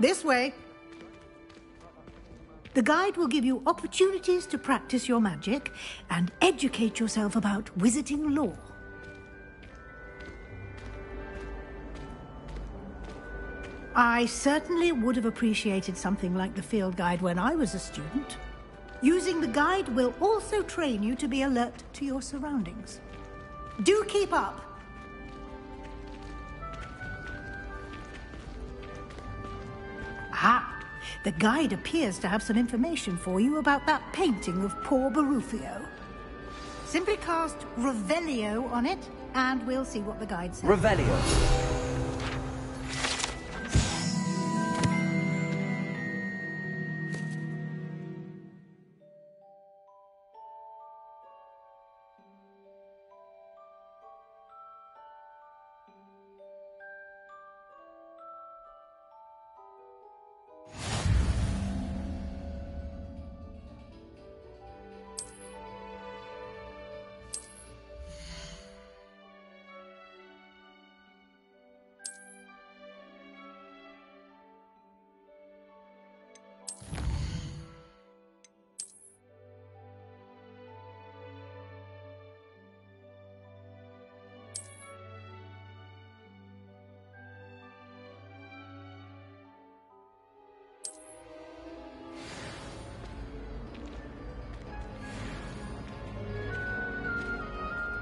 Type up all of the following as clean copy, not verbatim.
This way. The guide will give you opportunities to practice your magic and educate yourself about wizarding lore. I certainly would have appreciated something like the field guide when I was a student. Using the guide will also train you to be alert to your surroundings. Do keep up! Ah! The guide appears to have some information for you about that painting of poor Barufio. Simply cast Revelio on it, and we'll see what the guide says. Revelio.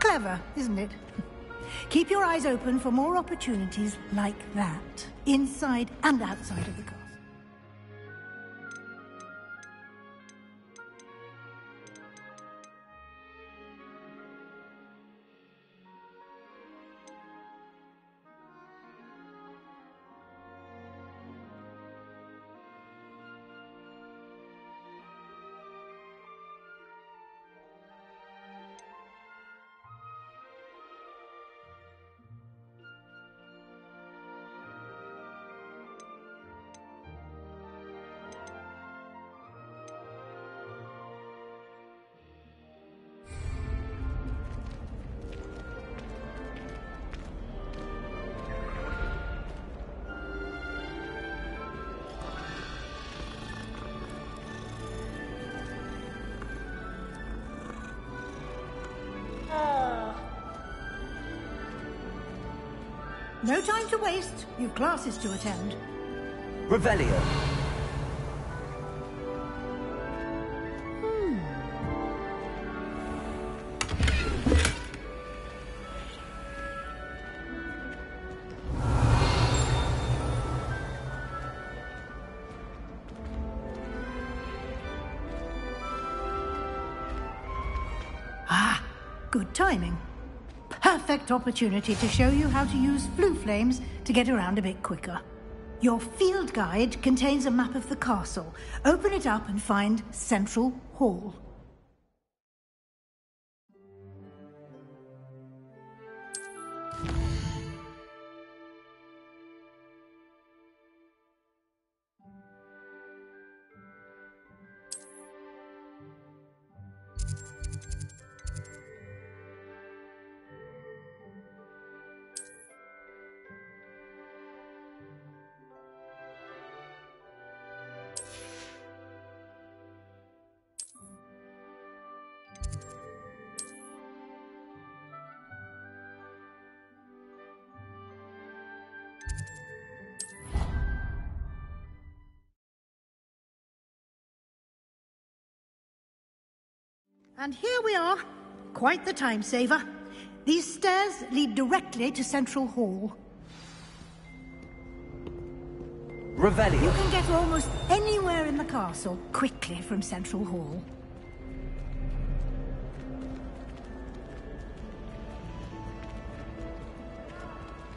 Clever, isn't it? Keep your eyes open for more opportunities like that, inside and outside of the castle. No time to waste. You've classes to attend. Revelio. Ah, good timing. Perfect opportunity to show you how to use flue flames to get around a bit quicker. Your field guide contains a map of the castle. Open it up and find Central Hall. And here we are. Quite the time saver. These stairs lead directly to Central Hall. Revelio. You can get almost anywhere in the castle quickly from Central Hall.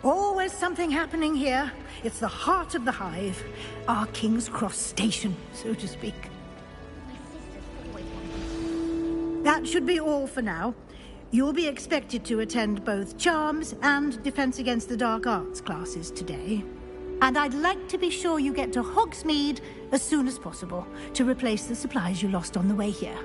Always something happening here. It's the heart of the hive. Our King's Cross station, so to speak. That should be all for now. You'll be expected to attend both Charms and Defense Against the Dark Arts classes today. And I'd like to be sure you get to Hogsmeade as soon as possible to replace the supplies you lost on the way here.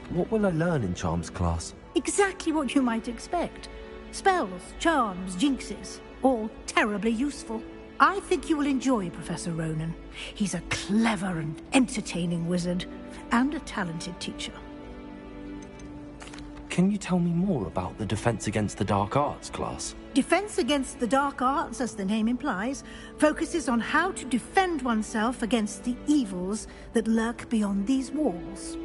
What will I learn in Charms class? Exactly what you might expect. Spells, charms, jinxes. all terribly useful. I think you will enjoy Professor Ronan. He's a clever and entertaining wizard, and a talented teacher. Can you tell me more about the Defense Against the Dark Arts class? Defense Against the Dark Arts, as the name implies, focuses on how to defend oneself against the evils that lurk beyond these walls.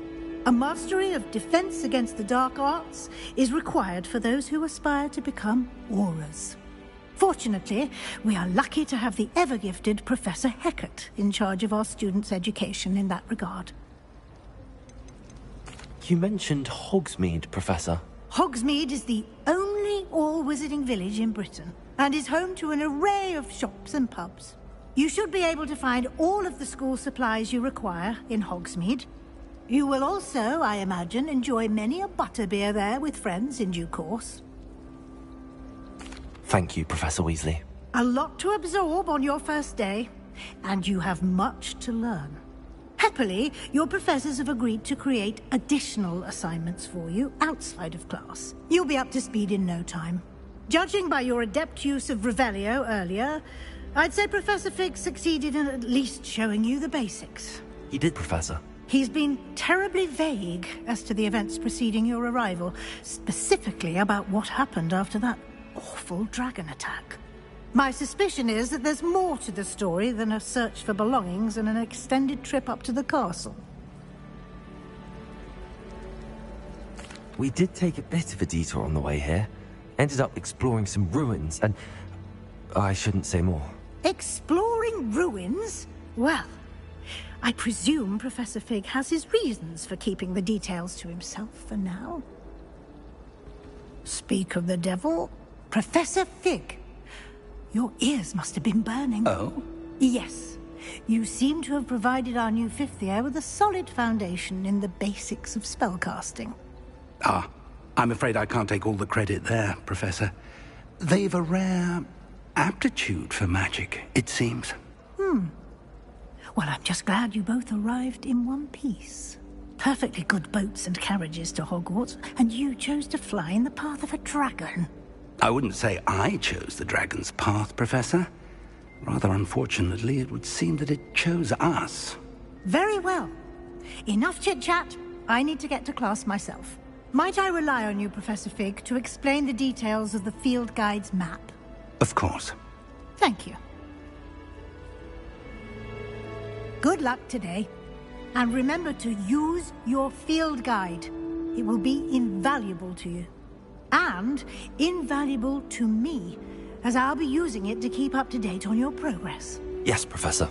A mastery of Defense Against the Dark Arts is required for those who aspire to become Aurors. Fortunately, we are lucky to have the ever-gifted Professor Hecat in charge of our students' education in that regard. You mentioned Hogsmeade, Professor. Hogsmeade is the only all-wizarding village in Britain, and is home to an array of shops and pubs. You should be able to find all of the school supplies you require in Hogsmeade. You will also, I imagine, enjoy many a butterbeer there with friends in due course. Thank you, Professor Weasley. A lot to absorb on your first day, and you have much to learn. Happily, your professors have agreed to create additional assignments for you outside of class. You'll be up to speed in no time. Judging by your adept use of Revelio earlier, I'd say Professor Fig succeeded in at least showing you the basics. He did, Professor. He's been terribly vague as to the events preceding your arrival, specifically about what happened after that awful dragon attack. My suspicion is that there's more to the story than a search for belongings and an extended trip up to the castle. We did take a bit of a detour on the way here. Ended up exploring some ruins and... I shouldn't say more. Exploring ruins? Well, I presume Professor Fig has his reasons for keeping the details to himself for now. Speak of the devil, Professor Fig. Your ears must have been burning. Oh? Yes. You seem to have provided our new fifth year with a solid foundation in the basics of spellcasting. Ah, I'm afraid I can't take all the credit there, Professor. They've a rare aptitude for magic, it seems. Well, I'm just glad you both arrived in one piece. Perfectly good boats and carriages to Hogwarts, and you chose to fly in the path of a dragon. I wouldn't say I chose the dragon's path, Professor. Rather unfortunately, it would seem that it chose us. Very well. Enough chit-chat. I need to get to class myself. Might I rely on you, Professor Fig, to explain the details of the field guide's map? Of course. Thank you. Good luck today. And remember to use your field guide. It will be invaluable to you. And invaluable to me, as I'll be using it to keep up to date on your progress. Yes, Professor.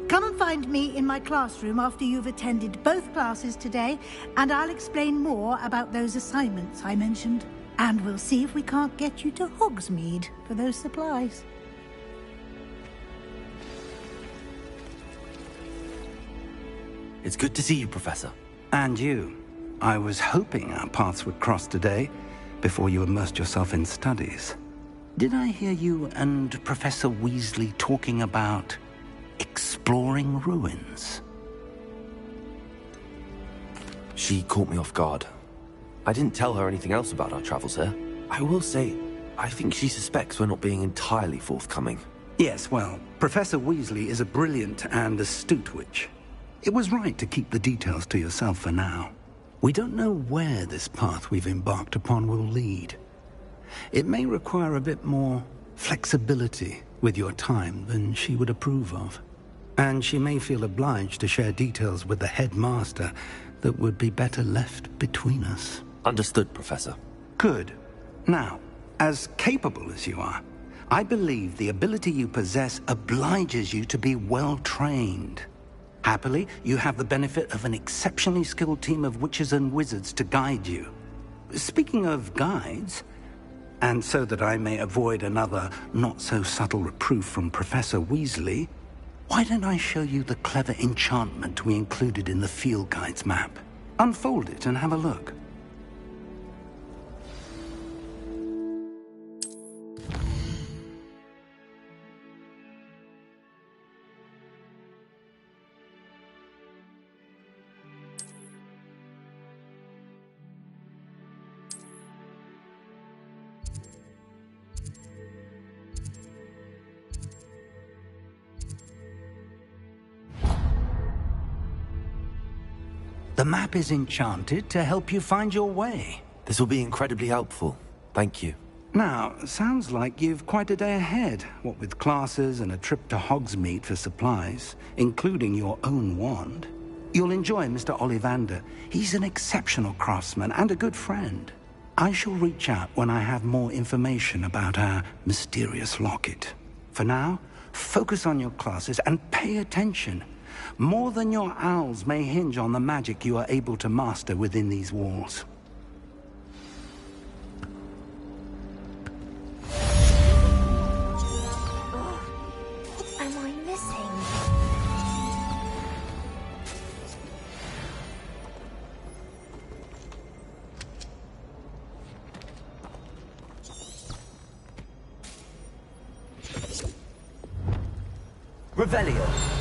Come and find me in my classroom after you've attended both classes today, and I'll explain more about those assignments I mentioned. And we'll see if we can't get you to Hogsmeade for those supplies. It's good to see you, Professor. And you. I was hoping our paths would cross today, before you immersed yourself in studies. Did I hear you and Professor Weasley talking about exploring ruins? She caught me off guard. I didn't tell her anything else about our travels here. I will say, I think she suspects we're not being entirely forthcoming. Yes, well, Professor Weasley is a brilliant and astute witch. It was right to keep the details to yourself for now. We don't know where this path we've embarked upon will lead. It may require a bit more flexibility with your time than she would approve of. And she may feel obliged to share details with the headmaster that would be better left between us. Understood, Professor. Good. Now, as capable as you are, I believe the ability you possess obliges you to be well-trained. Happily, you have the benefit of an exceptionally skilled team of witches and wizards to guide you. Speaking of guides, and so that I may avoid another not-so-subtle reproof from Professor Weasley, why don't I show you the clever enchantment we included in the field guide's map? Unfold it and have a look. The map is enchanted to help you find your way. This will be incredibly helpful. Thank you. Now, sounds like you've quite a day ahead, what with classes and a trip to Hogsmeade for supplies, including your own wand. You'll enjoy Mr. Ollivander. He's an exceptional craftsman and a good friend. I shall reach out when I have more information about our mysterious locket. For now, focus on your classes and pay attention. More than your owls may hinge on the magic you are able to master within these walls. What am I missing? Revelio.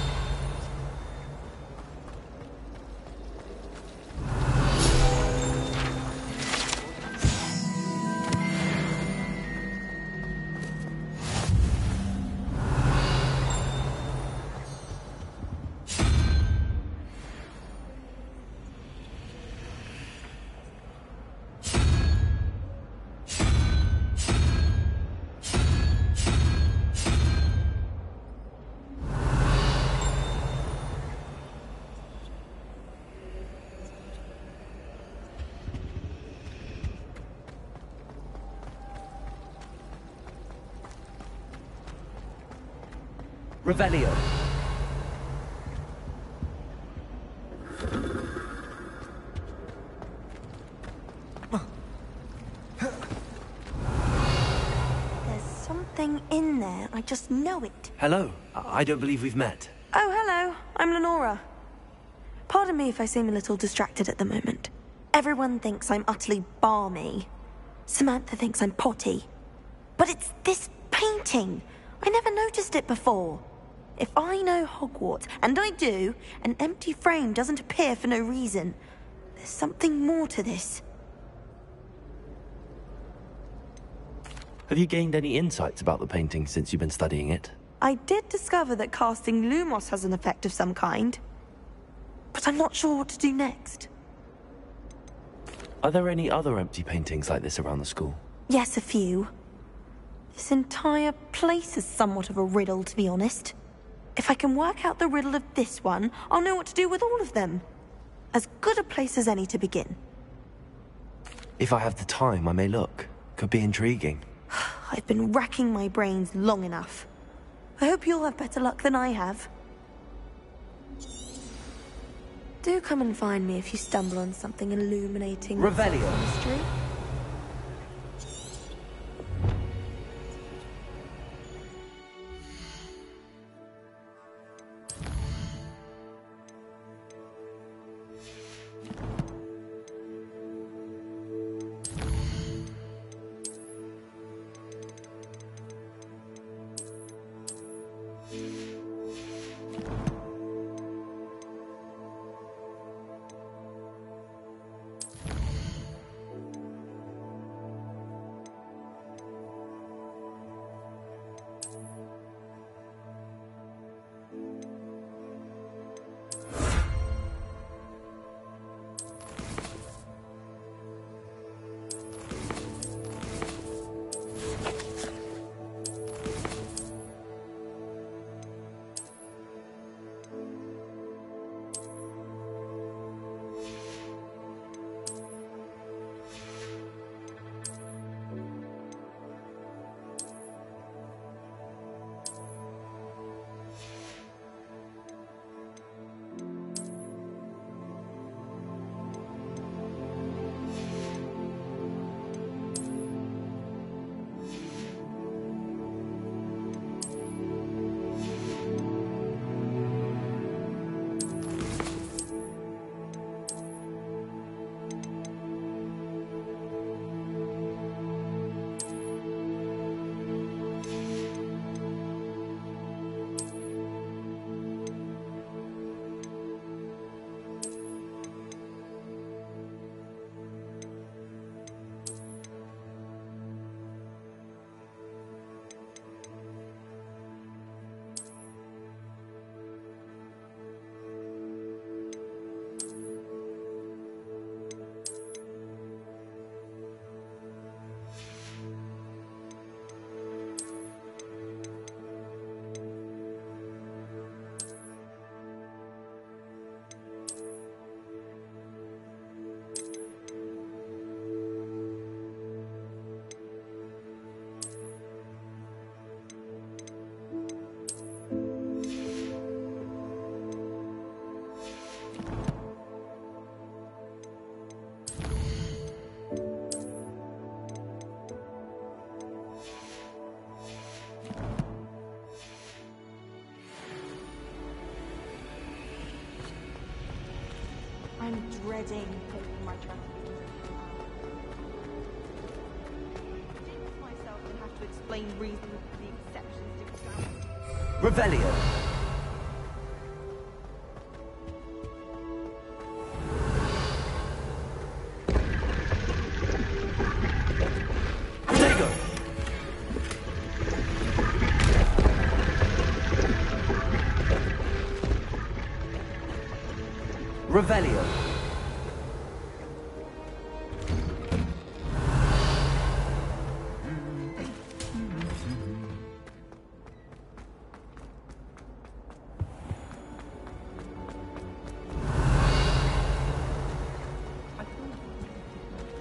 Revelio. There's something in there. I just know it. Hello. I don't believe we've met. Oh, hello. I'm Lenora. Pardon me if I seem a little distracted at the moment. Everyone thinks I'm utterly balmy. Samantha thinks I'm potty. But it's this painting. I never noticed it before. If I know Hogwarts, and I do, an empty frame doesn't appear for no reason. There's something more to this. Have you gained any insights about the painting since you've been studying it? I did discover that casting Lumos has an effect of some kind. But I'm not sure what to do next. Are there any other empty paintings like this around the school? Yes, a few. This entire place is somewhat of a riddle, to be honest. If I can work out the riddle of this one, I'll know what to do with all of them. As good a place as any to begin. If I have the time, I may look. Could be intriguing. I've been racking my brains long enough. I hope you'll have better luck than I have. Do come and find me if you stumble on something illuminating the Revelio. mystery. I'm dreading taking my transfusion. Jinx myself and have to explain reasons for the exceptions to exam. Revelio. Protego. Revelio.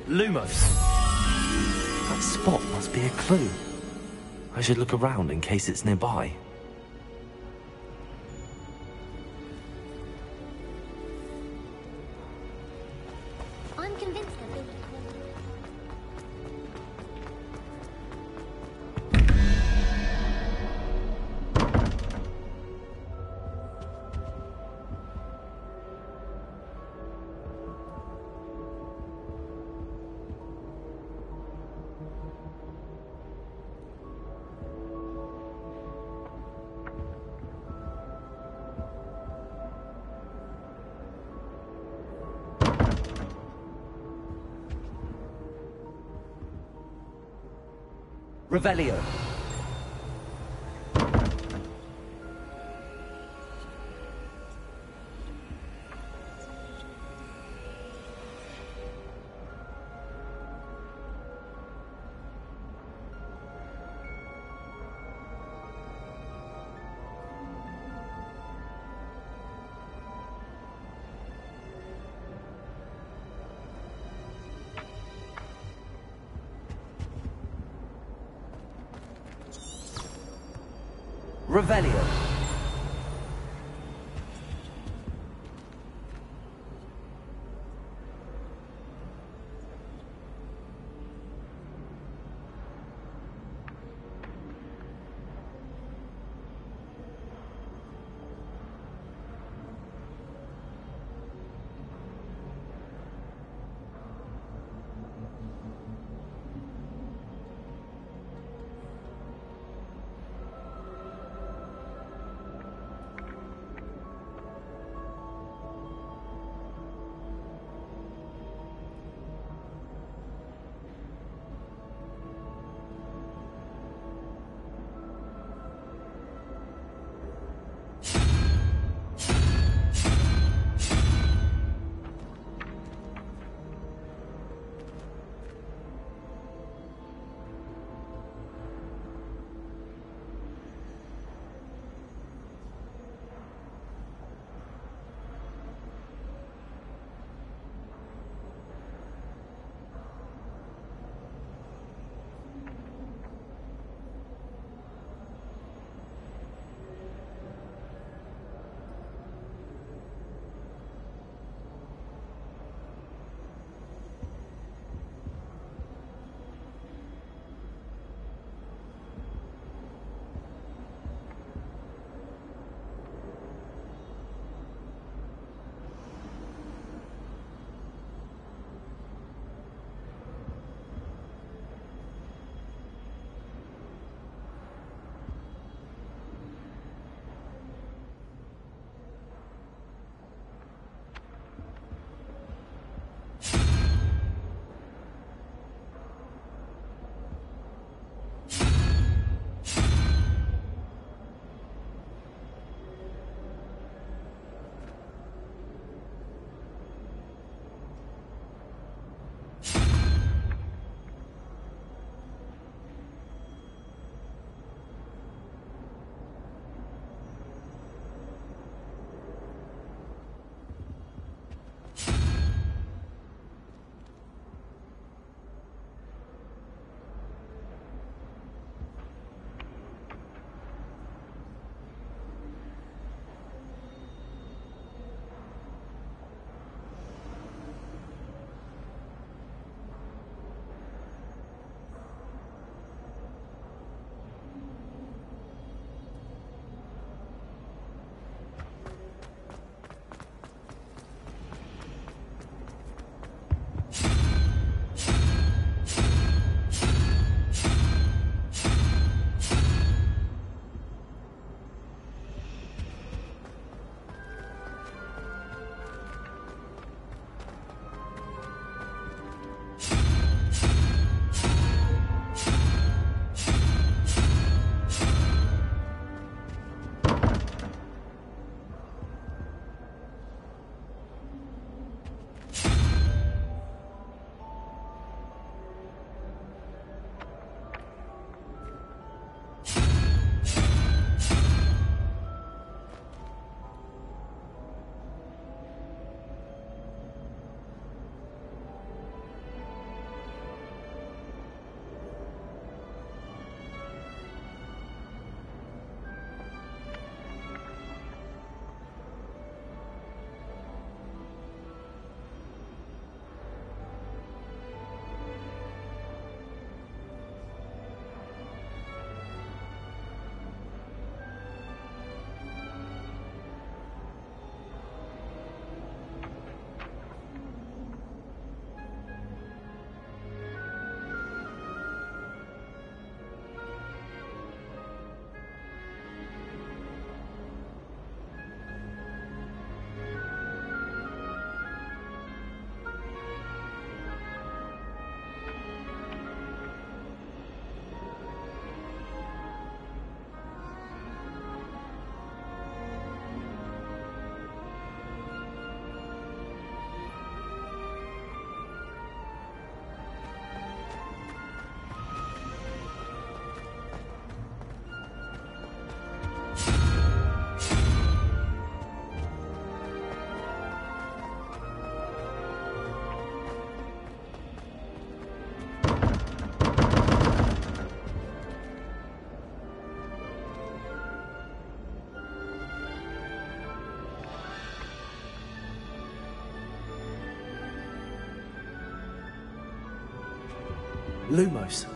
Lumos. That spot must be a clue. I should look around in case it's nearby. I'm convinced that they... Revelio. Revelio. Lumos.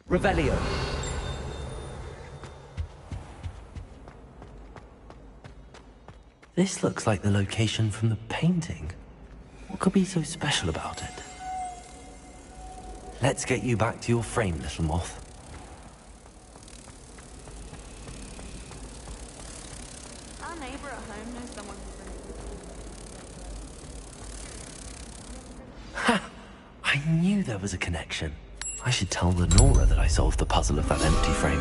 Revelio. This looks like the location from the painting. What could be so special about it? Let's get you back to your frame, little moth. Our neighbor at home knows someone who's Ha! I knew there was a connection. I should tell Lenora that I solved the puzzle of that empty frame.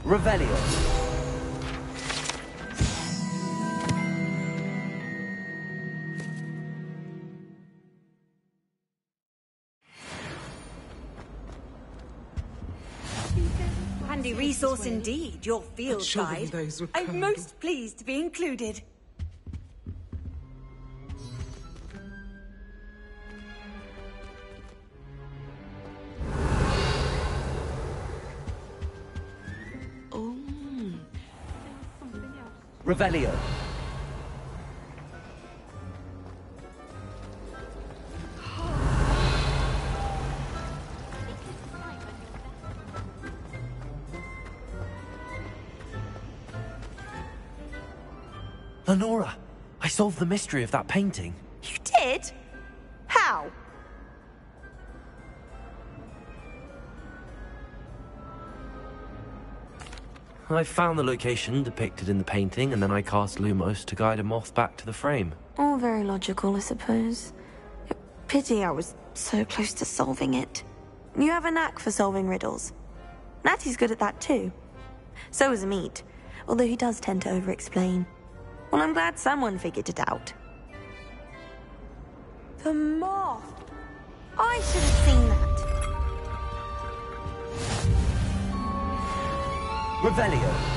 Revelio. Handy resource indeed, your field guide. I'm most pleased to be included. Oh. Revelio. Lenora, I solved the mystery of that painting. You did? How? I found the location depicted in the painting, and then I cast Lumos to guide a moth back to the frame. All very logical, I suppose. Pity I was so close to solving it. You have a knack for solving riddles. Natty's good at that too. So is Amit, although he does tend to over-explain. Well, I'm glad someone figured it out. The moth! I should have seen that. Revelio.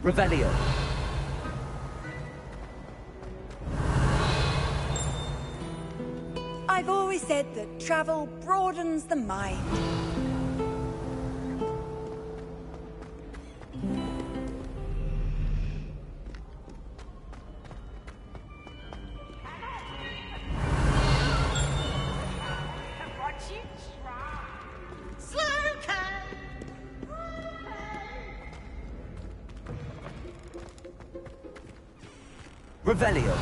Revelio. I've always said that travel broadens the mind. Revelio.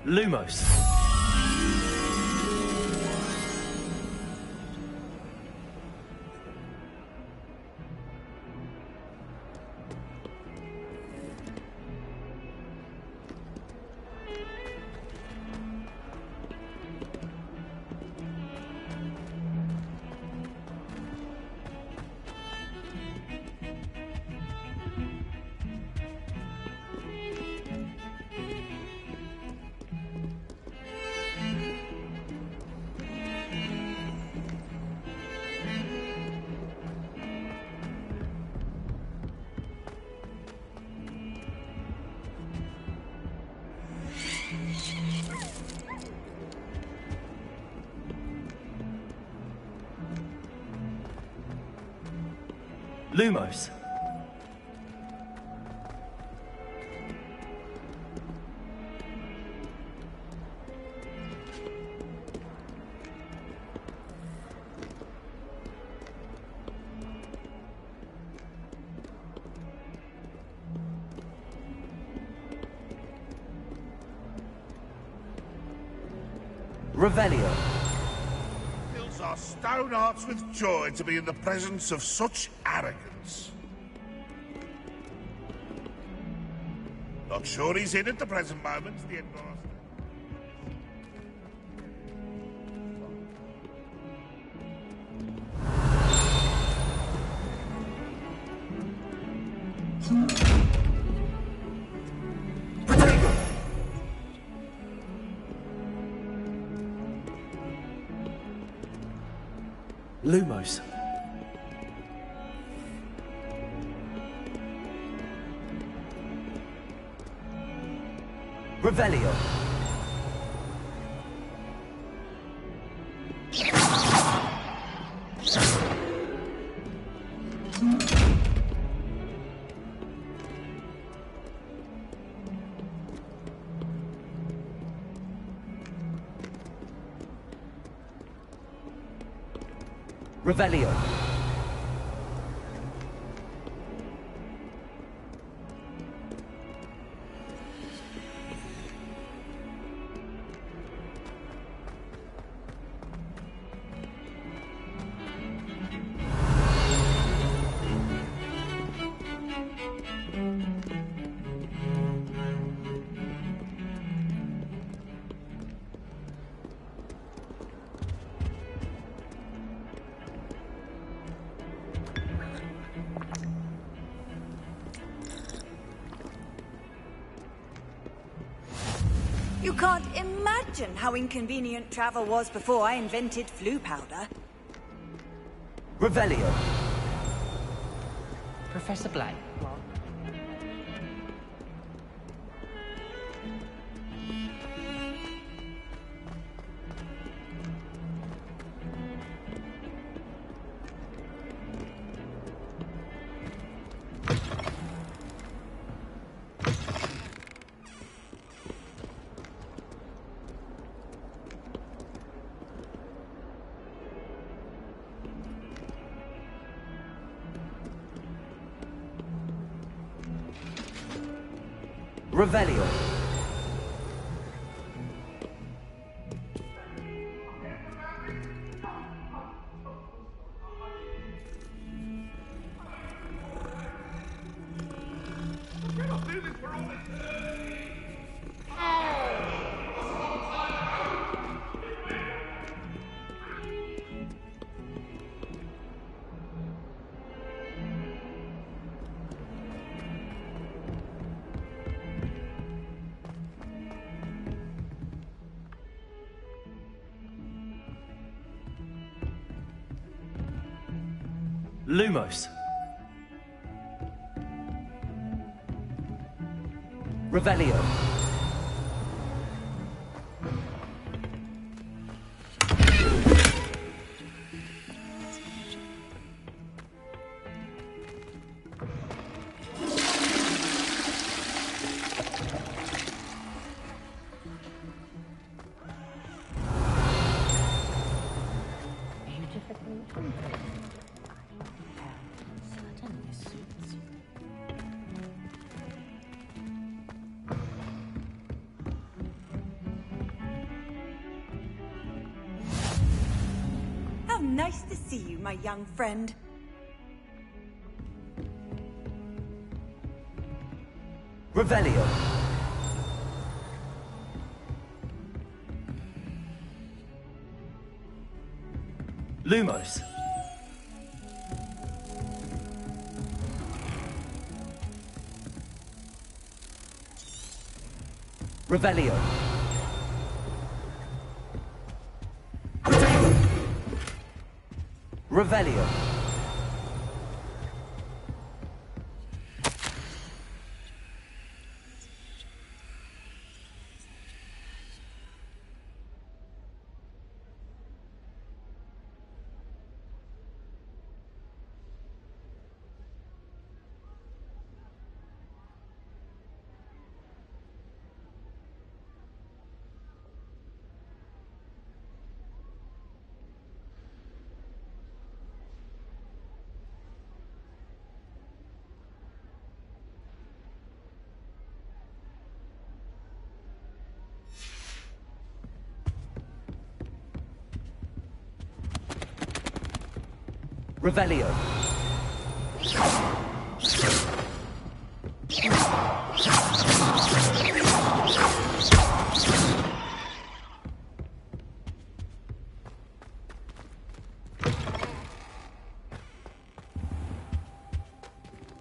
Lumos. Lumos. Revelio. Fills our stone hearts with joy to be in the presence of such arrogance. Not sure he's in at the present moment, the headmaster. Lumos. Revelio. Revelio. You can't imagine how inconvenient travel was before I invented flu powder. Revelio. Professor Black. Revelio. Lumos. Revelio. How nice to see you, my young friend. Revelio. Lumos. Revelio. Revelio. Revelio.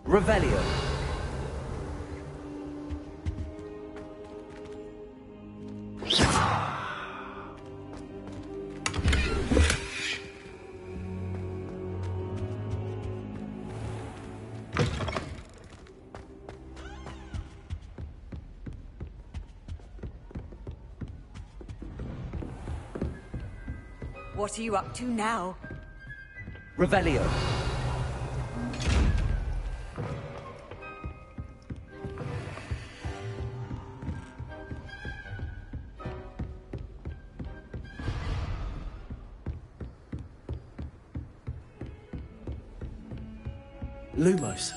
Revelio. What are you up to now? Revelio. Lumos.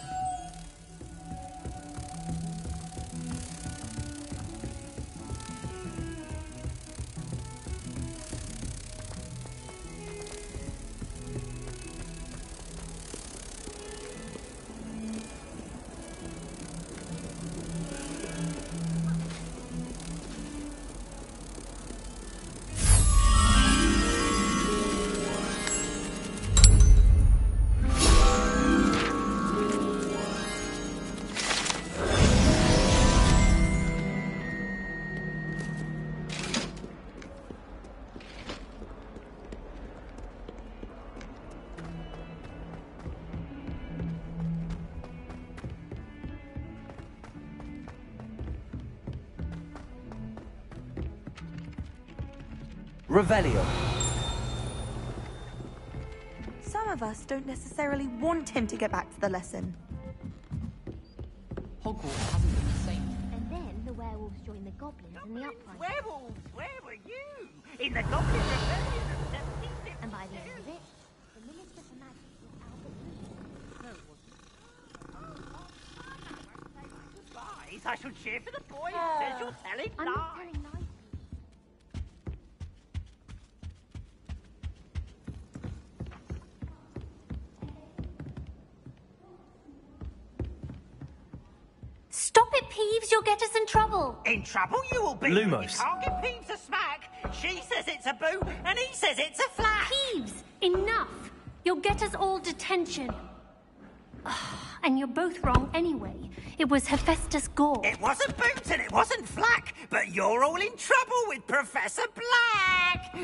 Revelio. Some of us don't necessarily want him to get back to the lesson. Hogwarts hasn't been the same. And then the werewolves joined the goblins in the uprising. Werewolves, where were you? In the Goblin Rebellion of 1752. And by the end of it, the Minister for Magic was Albert Goodbyes, I shall cheer for the boy who says you're telling I'm not lies. telling lies. Stop it, Peeves! You'll get us in trouble! In trouble you will be. Lumos. You can't give Peeves a smack. She says it's a boo, and he says it's a flat. Peeves! Enough! You'll get us all detention. And you're both wrong anyway. It was Hephaestus Gore. It wasn't Boots and it wasn't Flack, but you're all in trouble with Professor Black.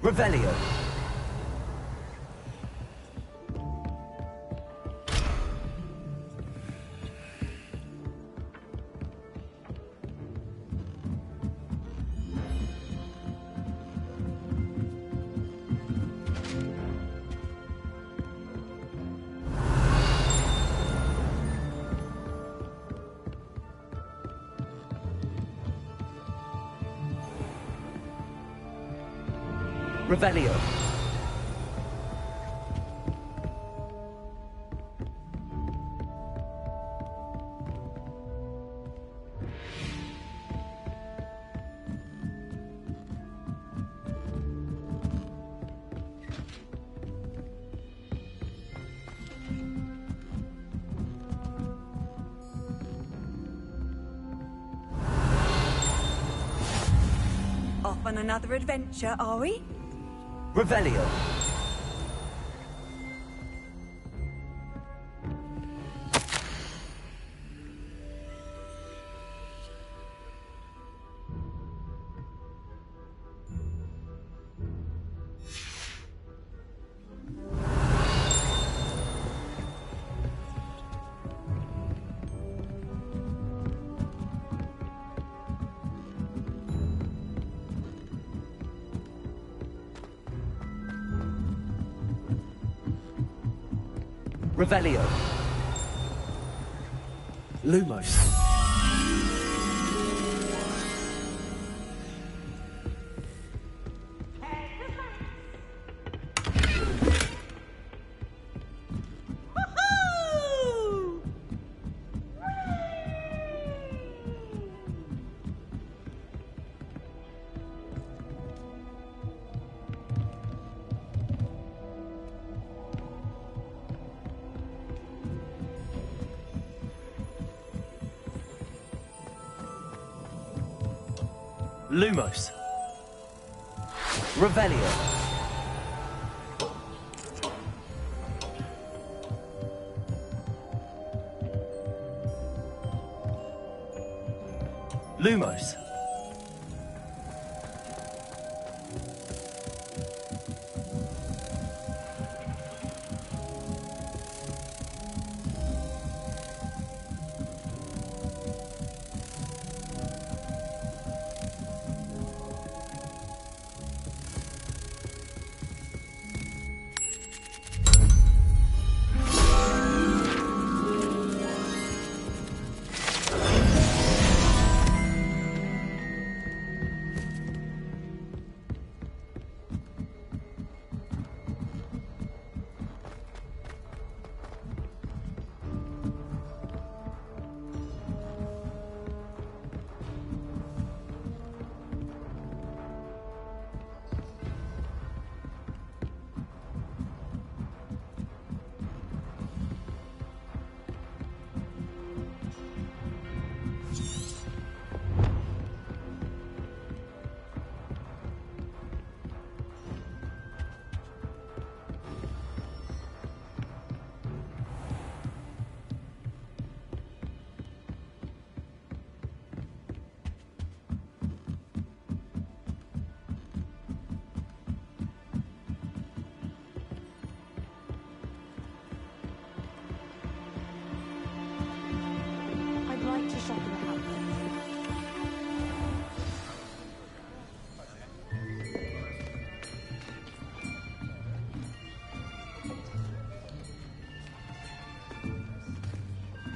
Revelio. Revelio. Off on another adventure, are we? Revelio. Revelio. Lumos. Lumos. Revelio. Lumos.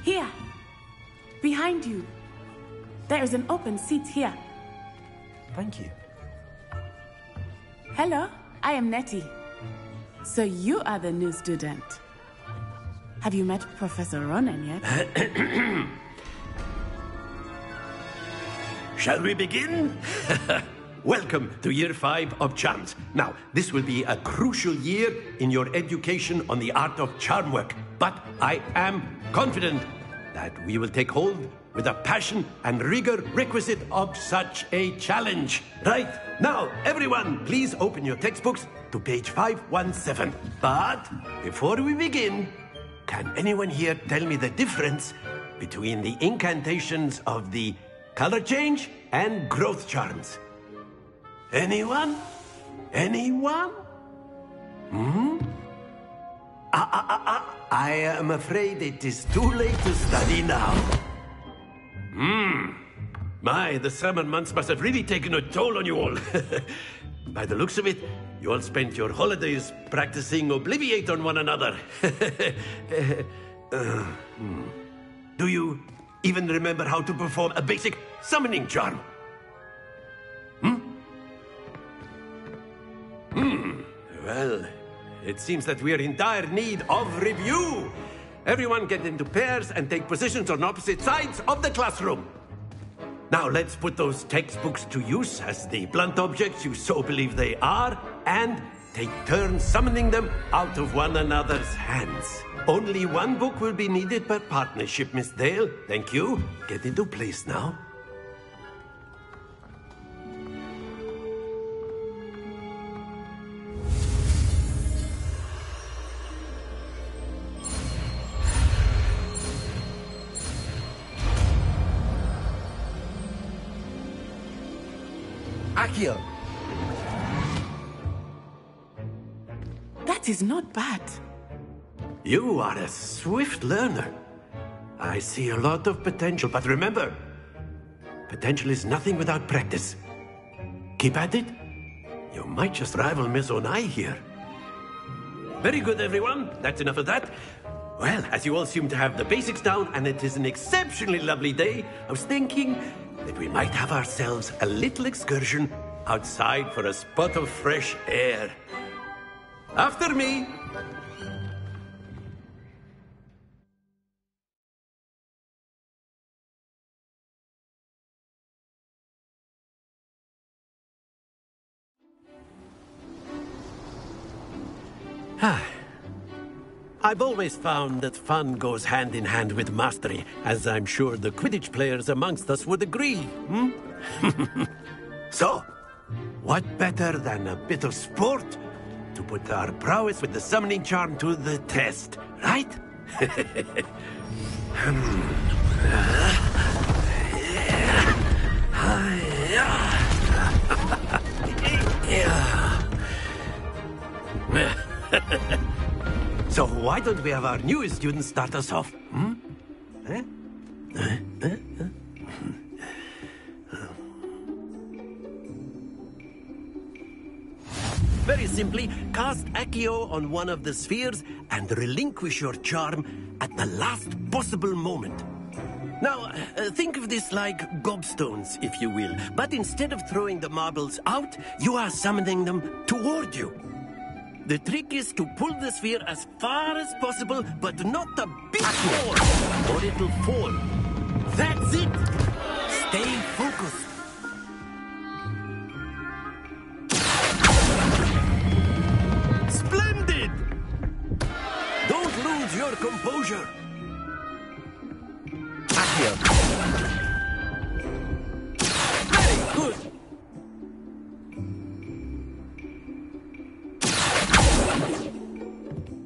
Here! Behind you. There is an open seat here. Thank you. Hello, I am Nettie. So you are the new student. Have you met Professor Ronan yet? Shall we begin? Welcome to Year 5 of Charms. Now, this will be a crucial year in your education on the art of charm work, but I am confident that we will take hold with the passion and rigor requisite of such a challenge. Right, now, everyone, please open your textbooks to page 517. But before we begin, can anyone here tell me the difference between the incantations of the color change and growth charms? Anyone? Anyone? I am afraid it is too late to study now. My, the summer months must have really taken a toll on you all. By the looks of it, you all spent your holidays practicing Obliviate on one another. Do you even remember how to perform a basic summoning charm? Well, it seems that we are in dire need of review. Everyone get into pairs and take positions on opposite sides of the classroom. Now let's put those textbooks to use as the blunt objects you so believe they are, and take turns summoning them out of one another's hands. Only one book will be needed per partnership, Miss Dale. Thank you. Get into place now. Accio! That is not bad. You are a swift learner. I see a lot of potential, but remember, potential is nothing without practice. Keep at it. You might just rival Miss Onai here. Very good, everyone. That's enough of that. Well, as you all seem to have the basics down, and it is an exceptionally lovely day, I was thinking that we might have ourselves a little excursion outside for a spot of fresh air. After me! I've always found that fun goes hand in hand with mastery, as I'm sure the Quidditch players amongst us would agree, So, what better than a bit of sport to put our prowess with the summoning charm to the test, right? So why don't we have our newest student start us off? Very simply, cast Accio on one of the spheres and relinquish your charm at the last possible moment. Now, think of this like gobstones, if you will. But instead of throwing the marbles out, you are summoning them toward you. The trick is to pull the sphere as far as possible, but not a bit more, or it'll fall. That's it! Stay focused. Splendid! Don't lose your composure. Accio! Very good!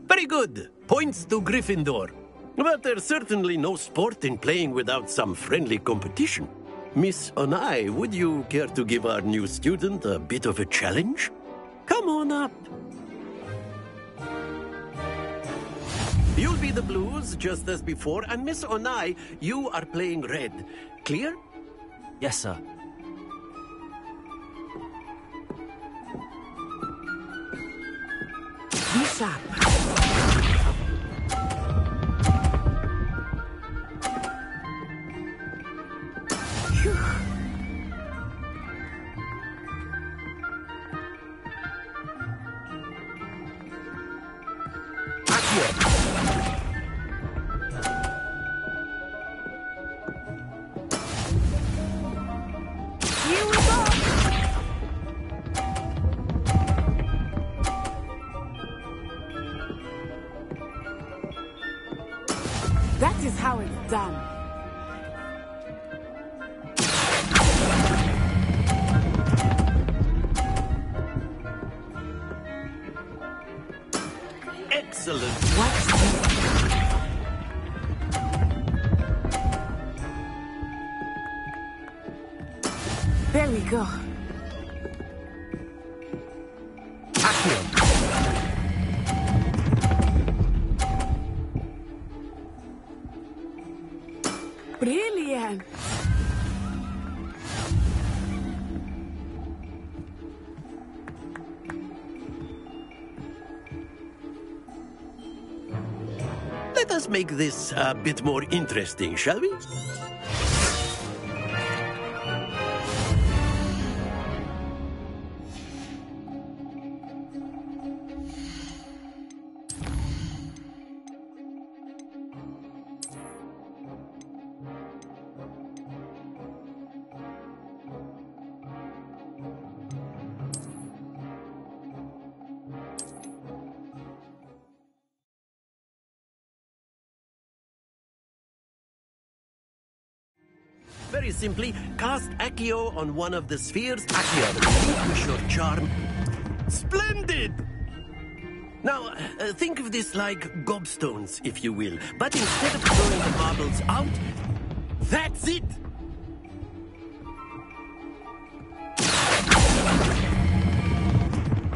Very good. Points to Gryffindor. But there's certainly no sport in playing without some friendly competition. Miss Onai, would you care to give our new student a bit of a challenge? Come on up. You'll be the blues, just as before, and Miss Onai, you are playing red. Clear? Yes, sir. Be sharp. That is how it's done. Excellent. Watch this. There we go. Student! Let us make this a bit more interesting, shall we? Very simply, cast Accio on one of the spheres. Accio, relinquish your charm. Splendid! Now, think of this like gobstones, if you will. But instead of throwing the marbles out, that's it!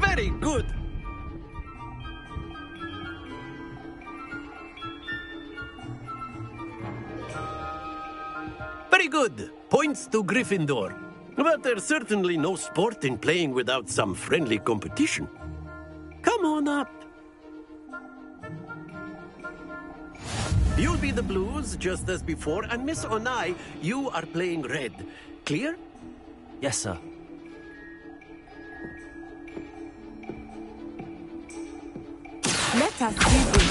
Very good! Very good. Points to Gryffindor. But there's certainly no sport in playing without some friendly competition. Come on up. You'll be the Blues, just as before, and Miss Onai, you are playing Red. Clear? Yes, sir. Let us see this.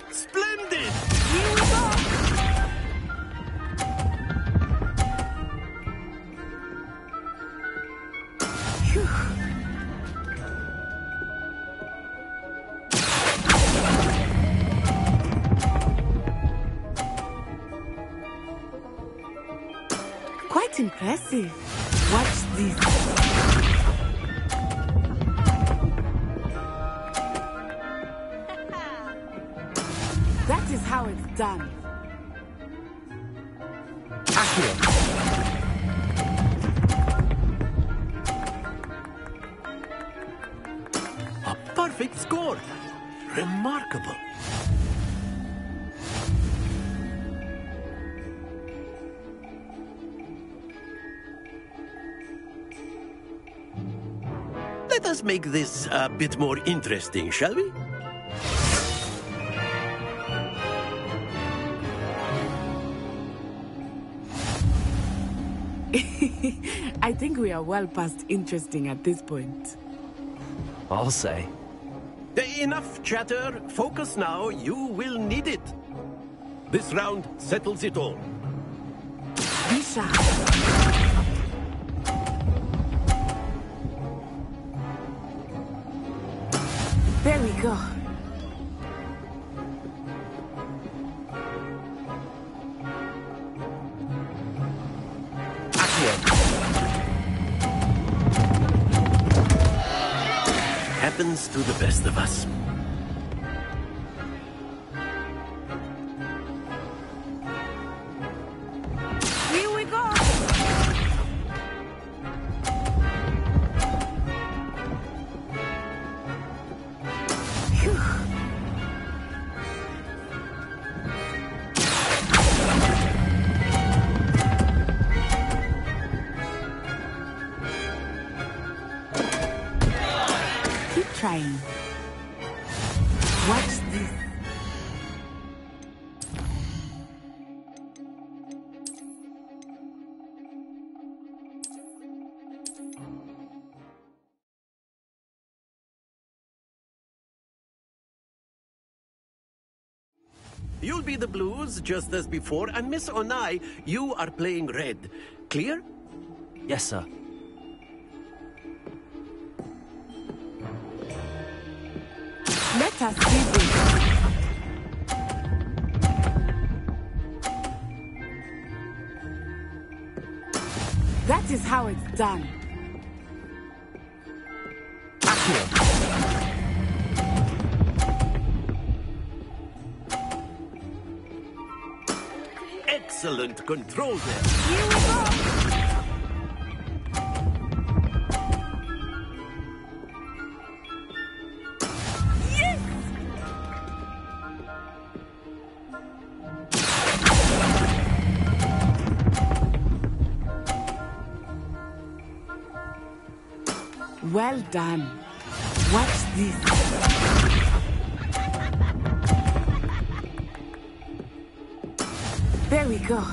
Splendid! Quite impressive. Watch this. That is how it's done. A perfect score. Remarkable. Let us make this a bit more interesting, shall we? I think we are well past interesting at this point. I'll say. Enough chatter. Focus now. You will need it. This round settles it all. Be sharp. There we go. Happens to the best of us. Here we go! Keep trying. Watch this. You'll be the Blues, just as before, and Miss Onai, you are playing Red. Clear? Yes, sir. Let us see this. That is how it's done. Excellent control there. Here we go! Yes! Well done. Watch this. There we go.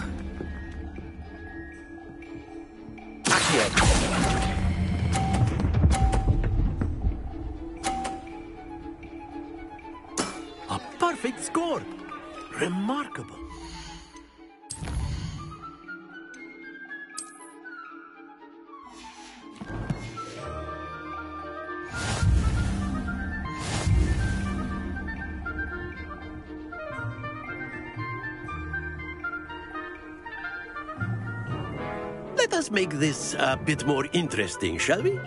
A perfect score. Remarkable. Let us make this a bit more interesting, shall we?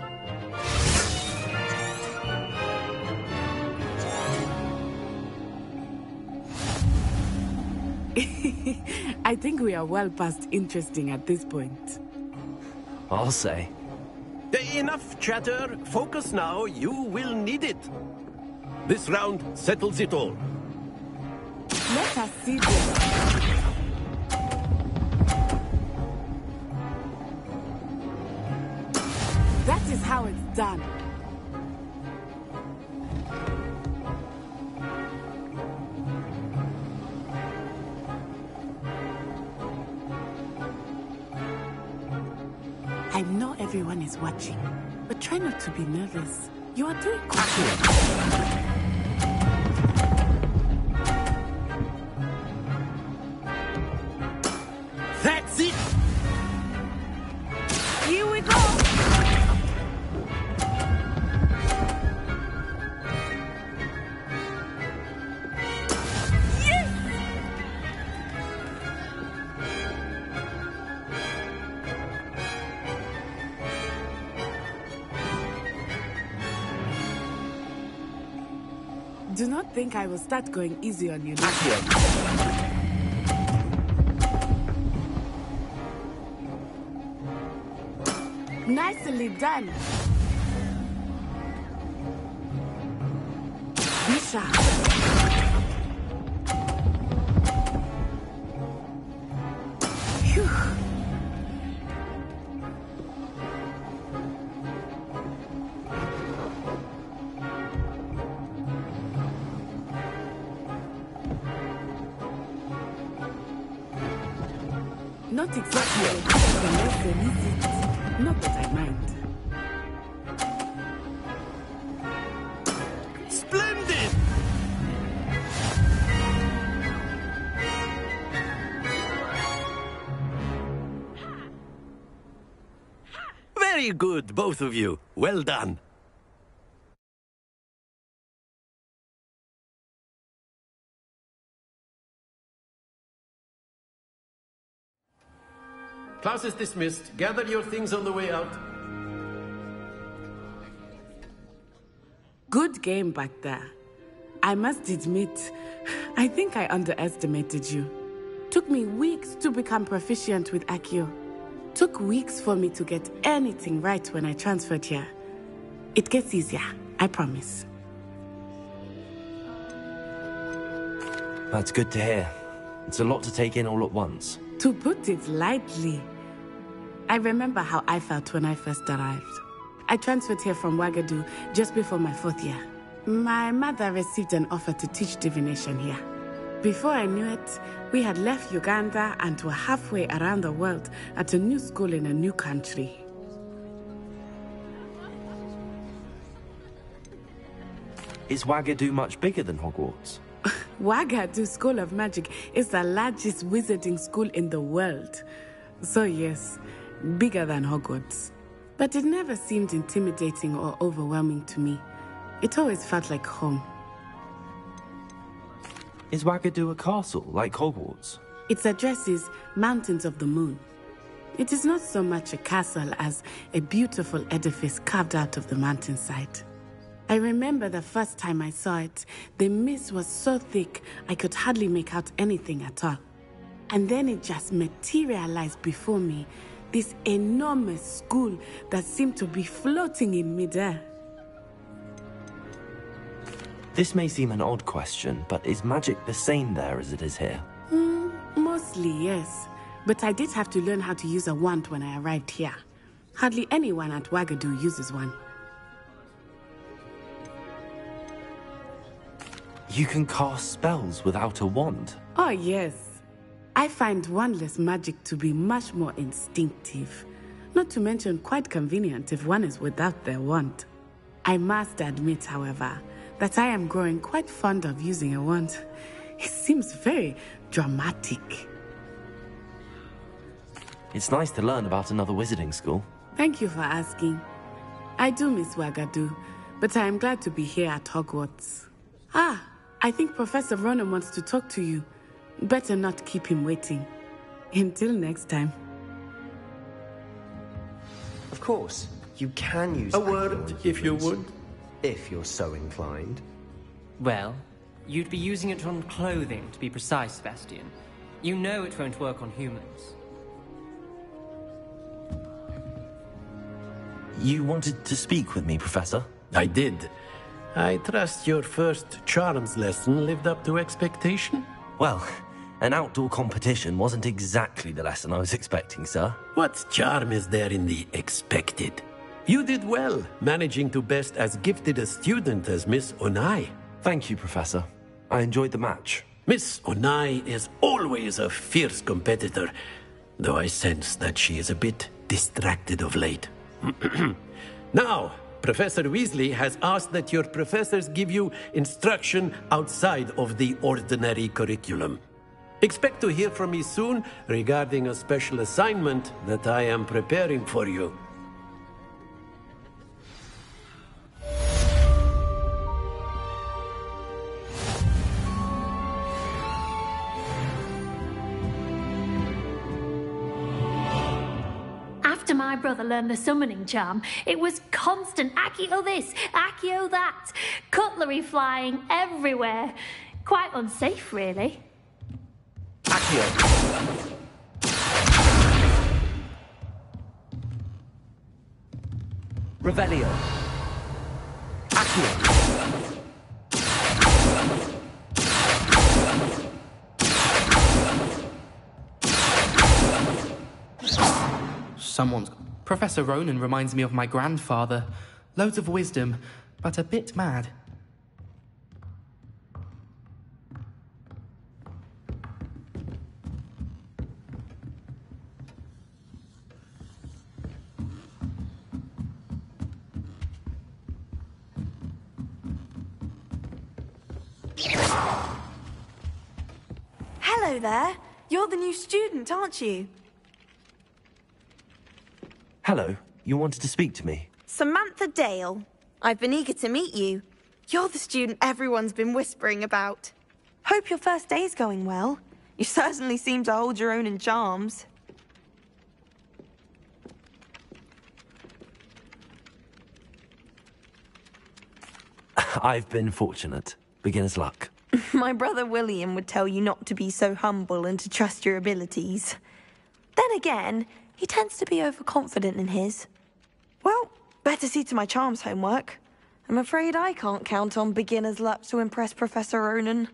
I think we are well past interesting at this point. I'll say. Enough chatter. Focus now. You will need it. This round settles it all. Let us see this. That is how it's done. I know everyone is watching, but try not to be nervous. You are doing great. That's it! Here we go! Yes! Do not think I will start going easy on you now. Nicely done. Be sharp. Phew. Not exactly a critical lesson, is it? Not that I mind. Splendid! Very good, both of you. Well done. Class is dismissed. Gather your things on the way out. Good game back there. I must admit, I think I underestimated you. Took me weeks to become proficient with Accio. Took weeks for me to get anything right when I transferred here. It gets easier, I promise. That's good to hear. It's a lot to take in all at once. To put it lightly, I remember how I felt when I first arrived. I transferred here from Ouagadougou just before my 4th year. My mother received an offer to teach divination here. Before I knew it, we had left Uganda and were halfway around the world at a new school in a new country. Is Ouagadougou much bigger than Hogwarts? Ouagadougou School of Magic is the largest wizarding school in the world. So yes, bigger than Hogwarts. But it never seemed intimidating or overwhelming to me. It always felt like home. Is Ouagadougou a castle, like Hogwarts? Its address is Mountains of the Moon. It is not so much a castle as a beautiful edifice carved out of the mountainside. I remember the first time I saw it, the mist was so thick I could hardly make out anything at all. And then it just materialized before me. This enormous school that seemed to be floating in midair. This may seem an odd question, but is magic the same there as it is here? Mostly, yes. But I did have to learn how to use a wand when I arrived here. Hardly anyone at Wagadu uses one. You can cast spells without a wand? Oh, yes. I find wandless magic to be much more instinctive. Not to mention quite convenient if one is without their wand. I must admit, however, that I am growing quite fond of using a wand. It seems very dramatic. It's nice to learn about another wizarding school. Thank you for asking. I do miss Wagadu, but I am glad to be here at Hogwarts. I think Professor Ronan wants to talk to you. Better not keep him waiting. Until next time. Of course, you can use a word, if you would. If you're so inclined. Well, you'd be using it on clothing, to be precise, Sebastian. You know it won't work on humans. You wanted to speak with me, Professor? I did. I trust your first charms lesson lived up to expectation? Well, an outdoor competition wasn't exactly the lesson I was expecting, sir. What charm is there in the expected? You did well, managing to best as gifted a student as Miss Onai. Thank you, Professor. I enjoyed the match. Miss Onai is always a fierce competitor, though I sense that she is a bit distracted of late. Now, Professor Weasley has asked that your professors give you instruction outside of the ordinary curriculum. Expect to hear from me soon regarding a special assignment that I am preparing for you. After my brother learned the summoning charm, it was constant Accio this, Accio that, cutlery flying everywhere. Quite unsafe, really. Accio. Revelio. Accio. Someone's... Professor Ronan reminds me of my grandfather. Loads of wisdom, but a bit mad. Hello there. You're the new student, aren't you? Hello. You wanted to speak to me? Samantha Dale. I've been eager to meet you. You're the student everyone's been whispering about. Hope your first day's going well. You certainly seem to hold your own in charms. I've been fortunate. Beginner's luck. My brother William would tell you not to be so humble and to trust your abilities. Then again, he tends to be overconfident in his. Well, better see to my charms homework. I'm afraid I can't count on beginner's luck to impress Professor Ronan.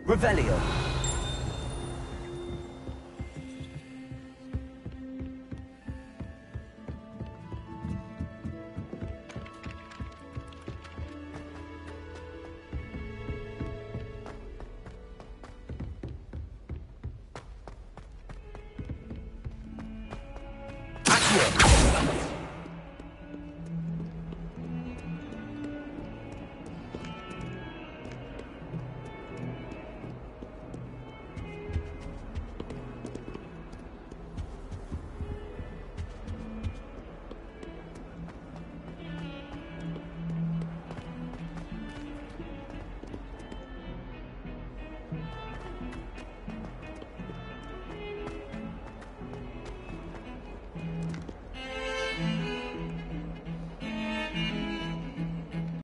Revelio.